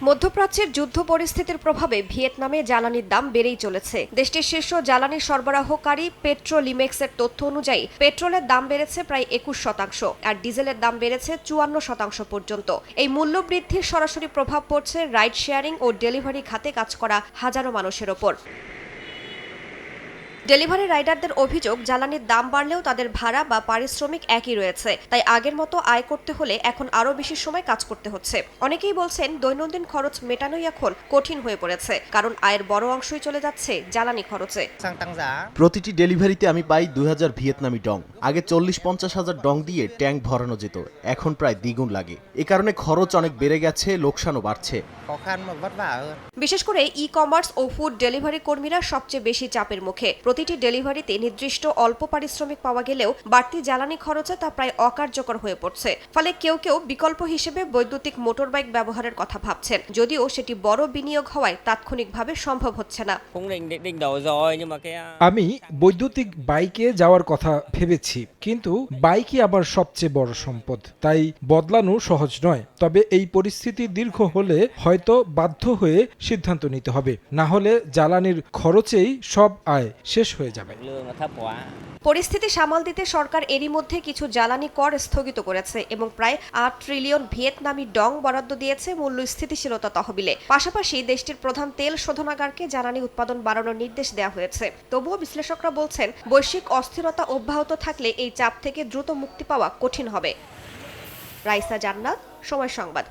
মধ্যপ্রাচ্যের যুদ্ধ পরিস্থিতির প্রভাবে ভিয়েতনামে জ্বালানির দাম বেড়েই চলেছে। দেশটির শীর্ষ জ্বালানি সরবরাহকারী পেট্রোলিমেক্সের তথ্য অনুযায়ী পেট্রোলের দাম বেড়েছে প্রায় 21% আর ডিজেলের দাম বেড়েছে 54% পর্যন্ত। এই মূল্য বৃদ্ধির সরাসরি প্রভাব পড়ছে রাইড শেয়ারিং ও ডেলিভারি খাতে কাজ করা হাজারো মানুষের ওপর। ডেলিভারি রাইডারদের অভিযোগ, জ্বালানির দাম বাড়লেও তাদের ভাড়া বা পারিশ্রমিক একই রয়েছে, তাই আগের মতো আয় করতে হলে এখন আরও বেশি সময় কাজ করতে হচ্ছে। অনেকেই বলছেন দৈনন্দিন খরচ মেটানোই এখন কঠিন হয়ে পড়েছে, কারণ আয়ের বড় অংশই চলে যাচ্ছে জ্বালানি খরচে। প্রতিটি ডেলিভারিতে আমি পাই 2000 ভিয়েতনামি ডং। আগে 40-50 হাজার ডং দিয়ে ট্যাঙ্ক ভরানো যেত, এখন প্রায় দ্বিগুণ লাগে। এ কারণে খরচ অনেক বেড়ে গেছে, লোকসানও বাড়ছে। বিশেষ করে ই কমার্স ও ফুড ডেলিভারি কর্মীরা সবচেয়ে বেশি চাপের মুখে। প্রতিটি ডেলিভারিতে নির্দিষ্ট অল্প পারিশ্রমিক পাওয়া গেলেও বাড়তি জ্বালানি খরচে তা প্রায় অকার্যকর হয়ে পড়ছে। ফলে কেউ কেউ বিকল্প হিসেবে বৈদ্যুতিক মোটরবাইক ব্যবহারের কথা ভাবছেন, যদিও সেটি বড় বিনিয়োগ হওয়ায় তাৎক্ষণিকভাবে সম্ভব হচ্ছে না। আমি বৈদ্যুতিক বাইকে যাওয়ার কথা ভেবেছি, কিন্তু বাইকই আবার সবচেয়ে বড় সম্পদ, তাই বদলানো সহজ নয়। তবে এই পরিস্থিতি দীর্ঘ হলে হয়তো বাধ্য হয়ে সিদ্ধান্ত নিতে হবে, না হলে জ্বালানির খরচেই সব আয় শেষ হয়ে যাবে। পরিস্থিতি সামাল দিতে সরকার এরই মধ্যে কিছু জ্বালানি কর স্থগিত করেছে এবং প্রায় 8 ট্রিলিয়ন ভিয়েতনামি ডং বরাদ্দ দিয়েছে মূল্য স্থিতিশীলতা তহবিলে। পাশাপাশি দেশটির প্রধান তেল শোধনাগারকে জ্বালানি উৎপাদন বাড়ানোর নির্দেশ দেওয়া হয়েছে। তবুও বিশ্লেষকরা বলছেন, বৈশ্বিক অস্থিরতা অব্যাহত থাকলে এই চাপ থেকে দ্রুত মুক্তি পাওয়া কঠিন হবে। রাইসা জান্নাত, সময় সংবাদ।